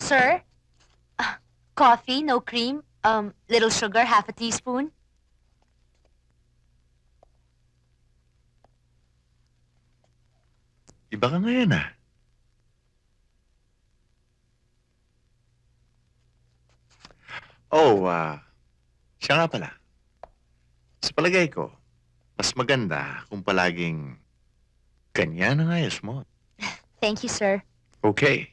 Sir? Coffee, no cream, little sugar, half a teaspoon. Iba ka ngayon ah. Oh, siya nga pala. Sa palagay ko, mas maganda kung palaging ganyan ang ayos mo. Thank you, sir. Okay.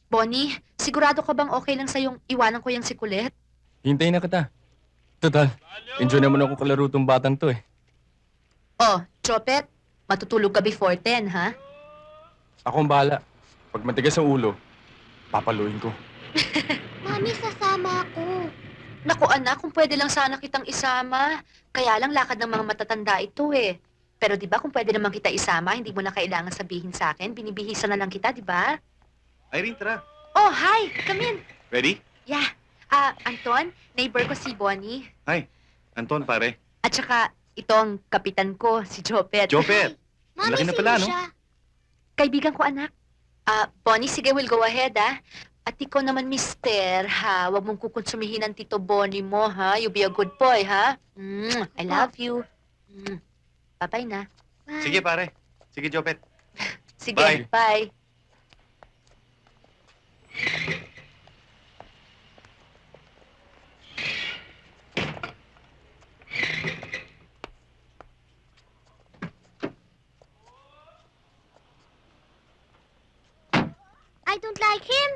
Bonnie, sigurado ka bang okay lang sa'yong iwanan ko yung si Colette? Hintayin na kita. Total, enjoy naman ako kalaro tong batang to eh. Oh, Chopet, matutulog ka before 10, ha? Ako ang bahala. Pag matigas ang ulo, papaluin ko. Mami, sasama ako. Naku anak, kung pwede lang sana kitang isama. Kaya lang lakad ng mga matatanda ito eh. Pero di ba kung pwede naman kita isama, hindi mo na kailangan sabihin sa akin. Binibihisa na lang kita, di ba? Irene, tara. Oh, hi! Come in. Ready? Yeah. Anton, neighbor ko si Bonnie. Hi. Anton, pare. At saka, ito ang kapitan ko, si Jopet. Jopet! Mami, Laki na sino pala, no? siya? Kaibigan ko, anak. Bonnie, sige, we'll go ahead, ha? At ikaw naman, mister, ha? Huwag mong kukonsumihin ang Tito Bonnie mo, ha? You be a good boy, ha? I love you. Bye-bye na. Bye. Sige, pare. Sige, Jopet. Sige, Bye. bye. I don't like him.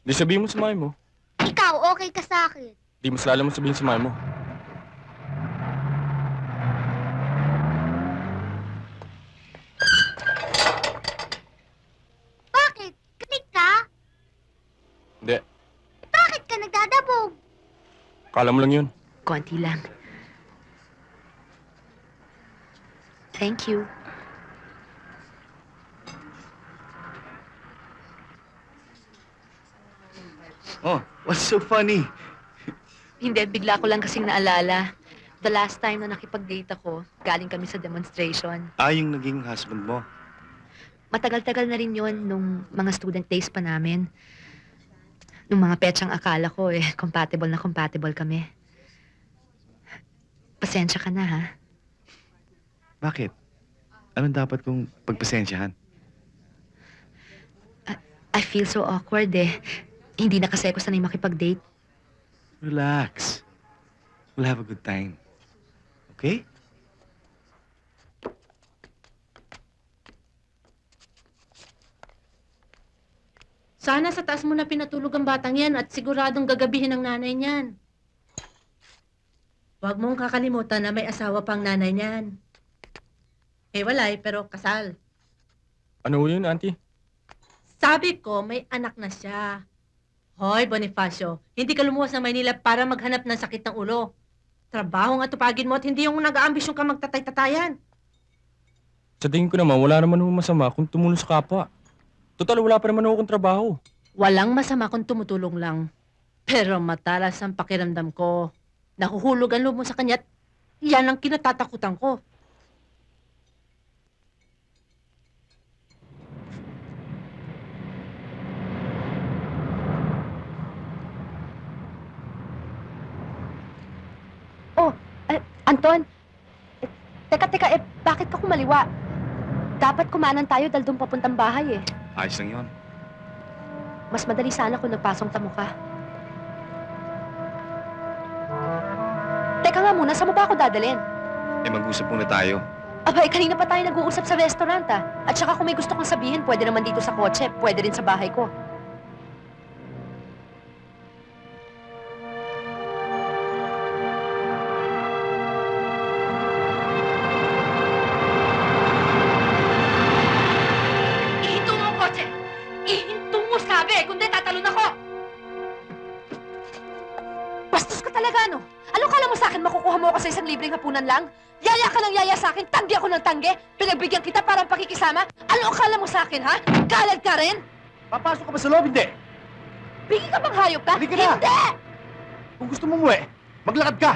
Di sabihin mo sa mami mo. Ikaw, okay ka sa akin. Di mas lalo mo sabihin sa mami mo. Bakit? Galit ka? Hindi, Bakit ka nagdadabog? kala mo lang yun. Konti lang. Thank you. Oh, what's so funny? Hindi, bigla ko lang kasing naalala. The last time na nakipag-date ako, galing kami sa demonstration. Yung naging husband mo. Matagal-tagal na rin yon nung mga student days pa namin. Nung mga petsang akala ko compatible na compatible kami. Pasensya ka na, ha? Bakit? Anong dapat kong pagpasensyahan? I feel so awkward Hindi na kasi ako sanay makipag-date. Relax. We'll have a good time. Okay? Sana sa taas mo na pinatulog ang batang yan at siguradong gagabihin ng nanay niyan. Huwag mong kakalimutan na may asawa pang nanay niyan. Walay, pero kasal. Ano yun, auntie? Sabi ko, may anak na siya. Hoy, Bonifacio, hindi ka lumuwas ng Maynila para maghanap ng sakit ng ulo. Trabaho nga tupagin mo at hindi yung nag-aambisyon ka magtatay-tatayan. Sa tingin ko naman, wala naman akong masama kung tumulong sa kapwa. Total, wala pa naman akong trabaho. Walang masama kung tumutulong lang. Pero matalas ang pakiramdam ko. Nahuhulog ang loob mo sa kanya at yan ang kinatatakutan ko. Anton, teka, bakit ka kumaliwa? Dapat kumanan tayo dahil doon papuntang bahay Ayos lang yun. Mas madali sana kung nagpasong tamo ka. Teka nga muna, saan mo ba ako dadalhin? Mag-usap muna tayo. Abay, kanina pa tayo nag-uusap sa restaurant At saka kung may gusto kong sabihin, pwede naman dito sa kotse, pwede rin sa bahay ko. Ihinto mo ang kotse! Ihinto mo sabi, kundi tatalon ako! Bastos ka talaga, no? Ano kala mo sa akin makukuha mo ako sa isang libreng hapunan lang? Yaya ka ng yaya sa akin, tanggi ako ng tanggi, pinagbigyan kita para pakikisama? Ano akala mo sa akin, ha? Kalad ka rin? Papasok ka ba sa loob? Hindi. Bigyan ka bang hayop ka? Halika na! Hindi! Kung gusto mo umuwi, Maglakad ka!